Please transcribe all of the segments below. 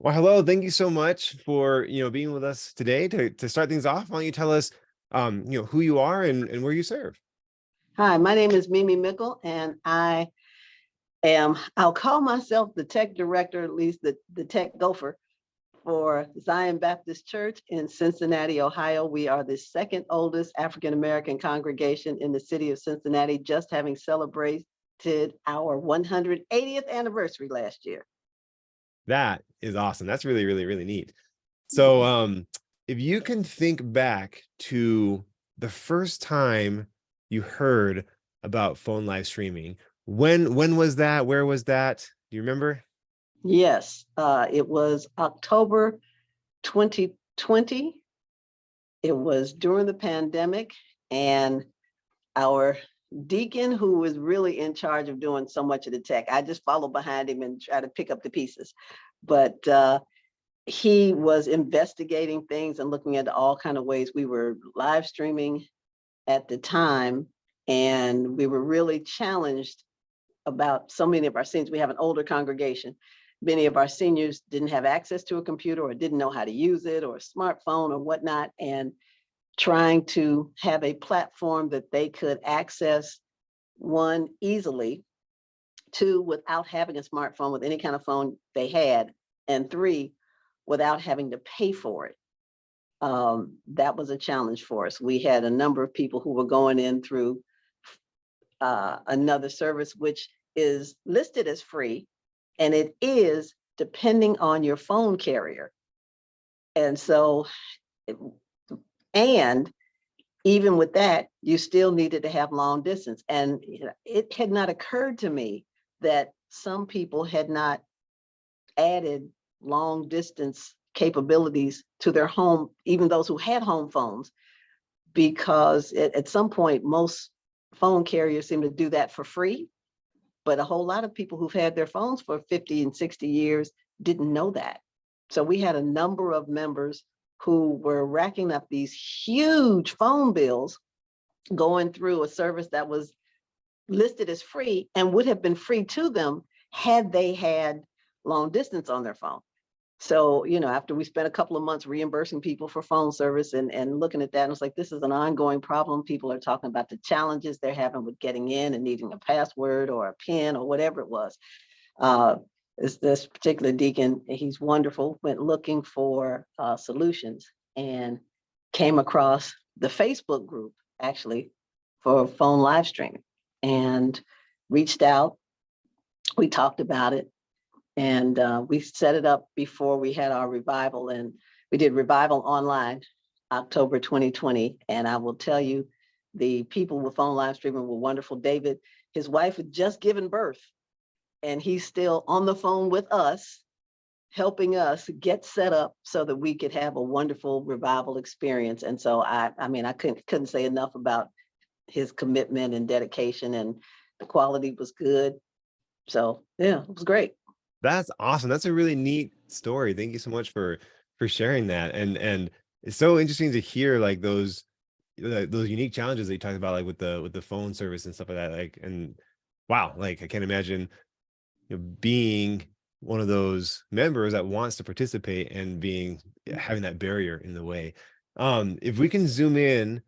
Well, hello. Thank you so much for being with us today. To start things off, why don't you tell us who you are and where you serve? Hi, my name is Mimi Mickle, and I'll call myself the tech director, at least the tech gopher for Zion Baptist Church in Cincinnati, Ohio. We are the second oldest African American congregation in the city of Cincinnati, just having celebrated our 180th anniversary last year. That is awesome. That's really, really, really neat. So, Mhm. if you can think back to the first time you heard about phone live streaming, when was that? Where was that? Do you remember? Yes, it was October 2020. It was during the pandemic, and our deacon, who was really in charge of doing so much of the tech, I just follow behind him and try to pick up the pieces. But he was investigating things and looking at all kind of ways. We were live streaming at the time, and we were really challenged about so many of our seniors. We have an older congregation. Many of our seniors didn't have access to a computer or didn't know how to use it or a smartphone or whatnot. And trying to have a platform that they could access, one, easily, two, without having a smartphone with any kind of phone they had, and three, without having to pay for it. That was a challenge for us. We had a number of people who were going in through another service, which is listed as free, and it is depending on your phone carrier. And so, and even with that, you still needed to have long distance. And it had not occurred to me that some people had not added long distance capabilities to their home, even those who had home phones, because at some point, most phone carriers seem to do that for free. But a whole lot of people who've had their phones for 50 and 60 years didn't know that. So we had a number of members who were racking up these huge phone bills going through a service that was listed as free and would have been free to them had they had long distance on their phone. So, after we spent a couple of months reimbursing people for phone service and looking at that, and it's like, this is an ongoing problem. People are talking about the challenges they're having with getting in and needing a password or a PIN or whatever it was. This particular deacon, he's wonderful, went looking for solutions and came across the Facebook group, actually, for phone live streaming, and reached out. We talked about it, and we set it up before we had our revival, and we did revival online October 2020. And I will tell you, the people with phone live streaming were wonderful. David, his wife had just given birth, and he's still on the phone with us, helping us get set up so that we could have a wonderful revival experience. And so I mean, I couldn't say enough about his commitment and dedication, and the quality was good. So yeah, it was great. That's awesome. That's a really neat story. Thank you so much for sharing that. And it's so interesting to hear like those unique challenges that you talked about, like with the phone service and stuff like that. Like, and wow, like I can't imagine being one of those members that wants to participate and having that barrier in the way. If we can zoom in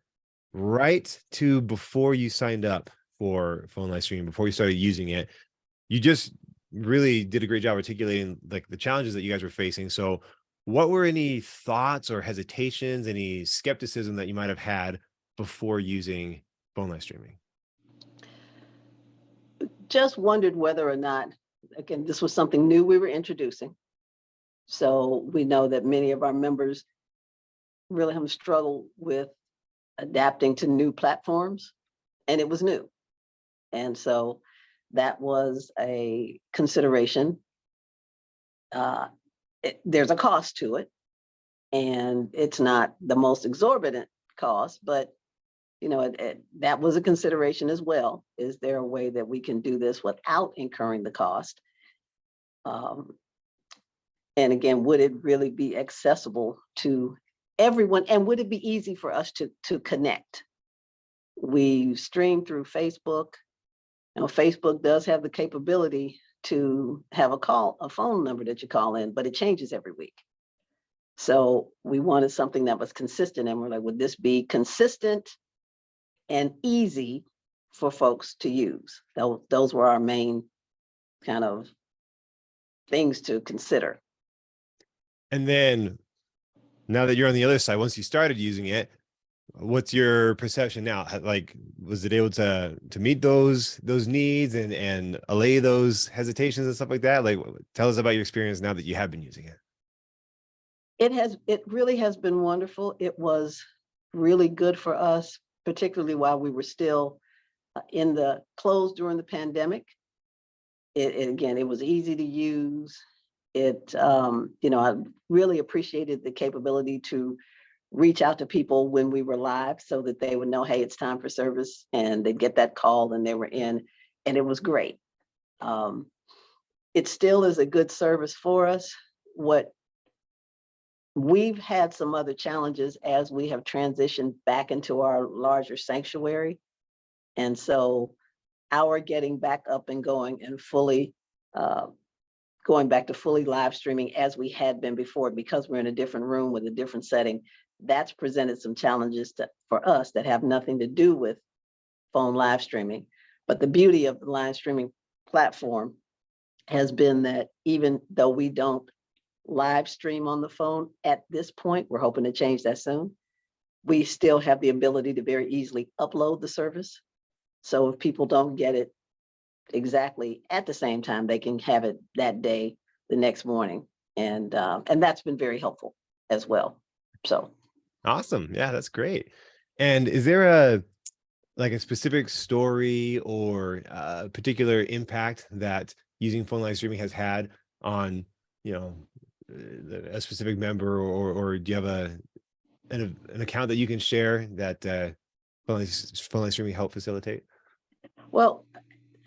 right to before you signed up for phone live streaming, before you started using it, you just really did a great job articulating like the challenges that you guys were facing. So what were any thoughts or hesitations, any skepticism that you might have had before using phone live streaming? Just wondered whether or not, again, this was something new we were introducing. So we know that many of our members really have struggled with adapting to new platforms, and it was new. And so that was a consideration. There's a cost to it, and it's not the most exorbitant cost, but that was a consideration as well. Is there a way that we can do this without incurring the cost? And again, would it really be accessible to everyone? And would it be easy for us to connect? We stream through Facebook. Facebook does have the capability to have a phone number that you call in, but it changes every week. So we wanted something that was consistent, and we're like, would this be consistent and easy for folks to use? Those were our main kind of things to consider. And then now that you're on the other side, once you started using it, what's your perception now? Like, was it able to meet those needs and allay those hesitations and stuff like that? Like, tell us about your experience now that you have been using it. It really has been wonderful. It was really good for us, particularly while we were still in the closed during the pandemic. Again, it was easy to use. I really appreciated the capability to reach out to people when we were live so that they would know, hey, it's time for service, and they'd get that call and they were in, and it was great. It still is a good service for us. We've had some other challenges as we have transitioned back into our larger sanctuary. And so our getting back up and going and fully going back to fully live streaming as we had been before, because we're in a different room with a different setting, that's presented some challenges for us that have nothing to do with phone live streaming. But the beauty of the live streaming platform has been that even though we don't live stream on the phone at this point, we're hoping to change that soon, we still have the ability to very easily upload the service. So if people don't get it exactly at the same time, they can have it that day, the next morning. And that's been very helpful as well. So Awesome. Yeah, that's great. And is there a specific story or a particular impact that using phone live streaming has had on, a specific member, or do you have an account that you can share that phone live streaming helped facilitate? well,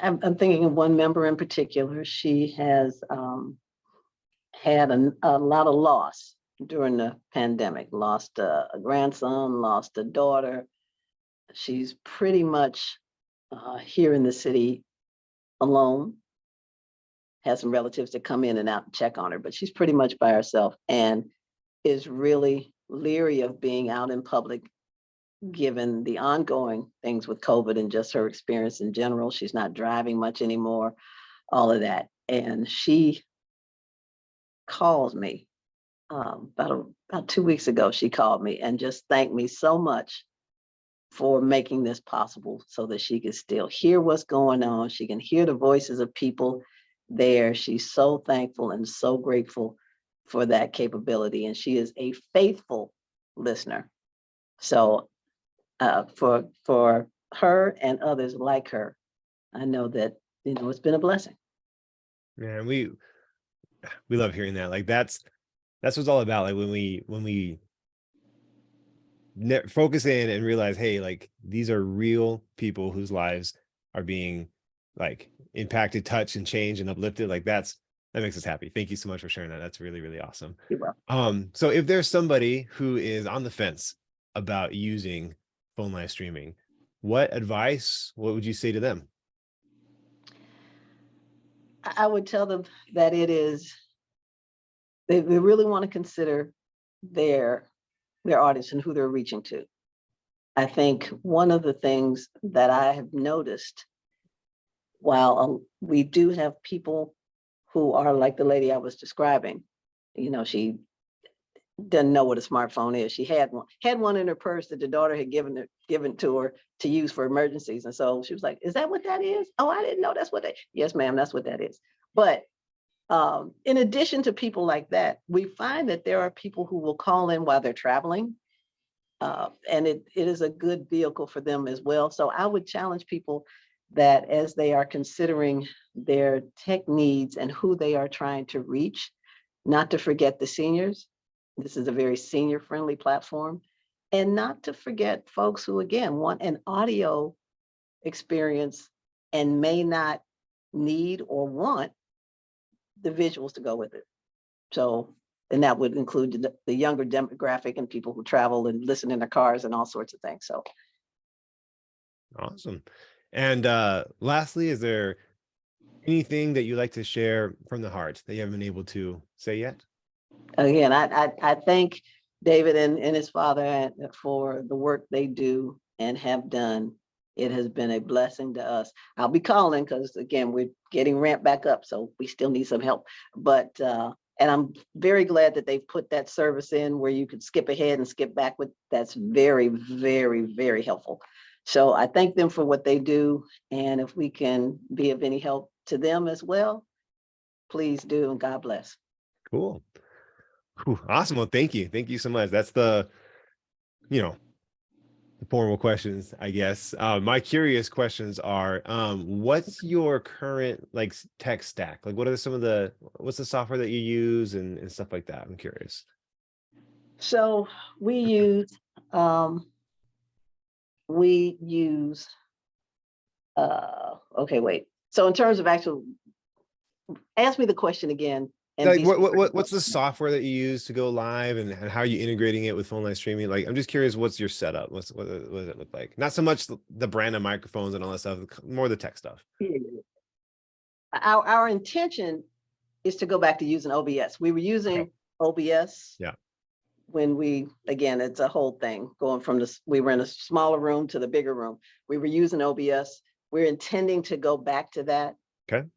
I'm thinking of one member in particular. She has had a lot of loss during the pandemic, lost a grandson, lost a daughter. She's pretty much here in the city alone, has some relatives that come in and out and check on her, but she's pretty much by herself and is really leery of being out in public given the ongoing things with COVID and just her experience in general. She's not driving much anymore, all of that. And she called me about 2 weeks ago. She called me and just thanked me so much for making this possible so that she could still hear what's going on. She can hear the voices of people there. She's so thankful and so grateful for that capability. And she is a faithful listener. So for her and others like her, I know that, it's been a blessing. Man, we love hearing that. Like, that's what it's all about. Like, when we focus in and realize, hey, like, these are real people whose lives are being like impacted, touched, and changed and uplifted. Like, that makes us happy. Thank you so much for sharing that. That's really, really awesome. You're welcome. So if there's somebody who is on the fence about using phone live streaming, what would you say to them? I would tell them that they really want to consider their audience and who they're reaching to. I think one of the things that I have noticed, while we do have people who are like the lady I was describing, she doesn't know what a smartphone is. She had one in her purse that the daughter had given to her to use for emergencies. And so she was like, is that what that is? Oh, I didn't know that's what that. Yes, ma'am, that's what that is. But in addition to people like that, we find that there are people who will call in while they're traveling. And it is a good vehicle for them as well. So I would challenge people that as they are considering their tech needs and who they are trying to reach, not to forget the seniors. This is a very senior friendly platform. And not to forget folks who, again, want an audio experience and may not need or want the visuals to go with it. So, and that would include the younger demographic and people who travel and listen in their cars and all sorts of things. So Awesome. And lastly, is there Anything that you like to share from the heart that you haven't been able to say yet? Again, I thank David and his father for the work they do and have done. It has been a blessing to us. I'll be calling because again, we're getting ramped back up, so we still need some help. But and I'm very glad that they've put that service in where you could skip ahead and skip back with. That's very, very, very helpful. So I thank them for what they do. And if we can be of any help to them as well, please do. And God bless. Cool. Whew, awesome. Well, thank you. Thank you so much. That's you know, the formal questions, I guess. My curious questions are, what's your current like tech stack? Like, what are some of what's the software that you use and stuff like that? I'm curious. So we use um, we use okay, wait. So in terms of actual, ask me the question again and Like, be specific. what's the software that you use to go live, and how are you integrating it with phone live streaming? Like, I'm just curious, what's your setup? What does it look like? Not so much the brand of microphones and all that stuff, more the tech stuff. Our intention is to go back to using OBS. We were Okay. using OBS Yeah. when again, it's a whole thing going from this, we were in a smaller room to the bigger room. We were using OBS. We're intending to go back to that. Okay.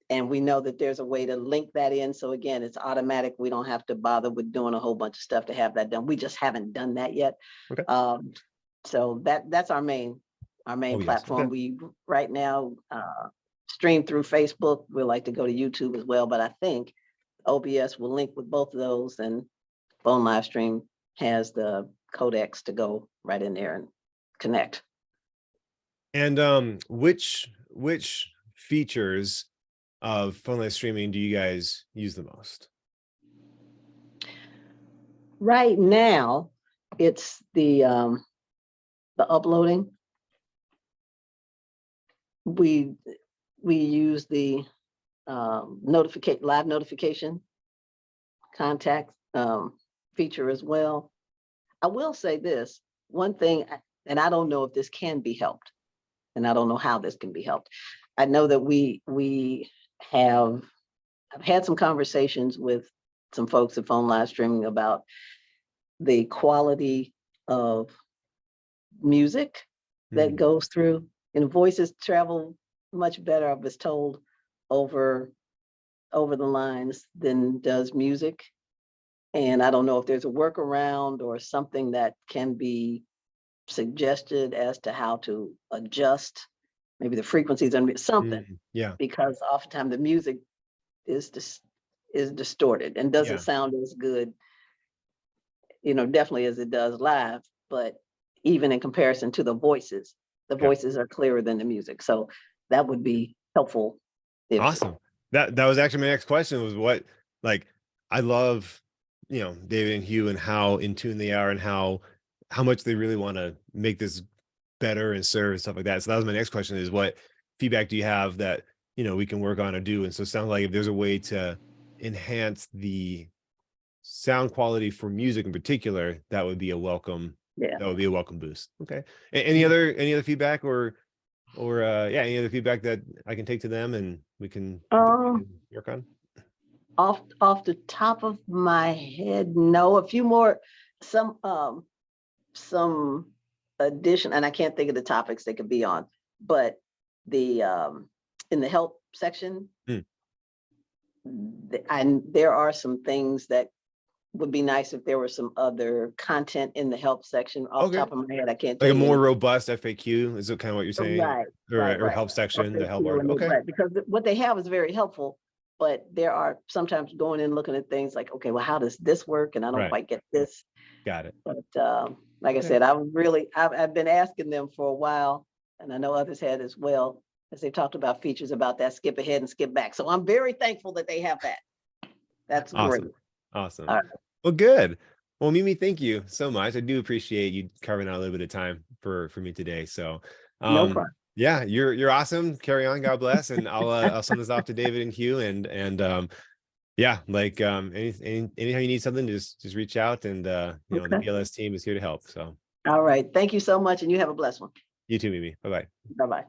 And we know that there's a way to link that in. So again, it's automatic. We don't have to bother with doing a whole bunch of stuff to have that done. We just haven't done that yet. Okay. So that's our main OBS. platform. Okay. We right now stream through Facebook. We like to go to YouTube as well, but I think OBS will link with both of those, and phone live stream has the codecs to go right in there and connect. And which features of phone live streaming do you guys use the most? Right now, it's the uploading. We use the live notification contact feature as well. I will say this one thing, and I don't know if this can be helped, and I don't know how this can be helped. I know that I've had some conversations with some folks at phone live streaming about the quality of music that goes through, and voices travel much better, I was told, over the lines than does music. And I don't know if there's a workaround or something that can be suggested as to how to adjust maybe the frequencies and something, Yeah. because oftentimes the music is distorted and doesn't Yeah. sound as good, definitely as it does live, but even in comparison to the voices Yeah. are clearer than the music. So that would be helpful. Awesome. That was actually my next question, was what, like, I love, David and Hugh, and how in tune they are, and how much they really want to make this better and serve and stuff like that. So that was my next question, is what feedback do you have that, we can work on or do? And so it sounds like if there's a way to enhance the sound quality for music in particular, that would be a welcome, Yeah. that would be a welcome boost. Okay. Any other feedback or any other feedback that I can take to them and we can work on? Off the top of my head, no. A few more, some addition, and I can't think of the topics they could be on, but the in the help section, there are some things that would be nice if there were some other content in the help section. Off the top of my head, I can't tell like a you more anything. robust FAQ, is it kind of what you're saying? Or help section to help argue. Okay. Right, because what they have is very helpful, but there are sometimes going in looking at things like, okay, well, how does this work? And I don't quite get this. Got it. But like I said, I've been asking them for a while, and I know others had as well, as they talked about features about that skip ahead and skip back. So I'm very thankful that they have that. That's great. Awesome. All right. Well, good. Well, Mimi, thank you so much. I do appreciate you carving out a little bit of time for me today. So, No problem. yeah, you're awesome. Carry on. God bless. And I'll send this off to David and Hugh. And yeah, like anytime you need something, just reach out. And the PLS team is here to help. So, all right. Thank you so much, and you have a blessed one. you too, Mimi. Bye-bye. Bye-bye.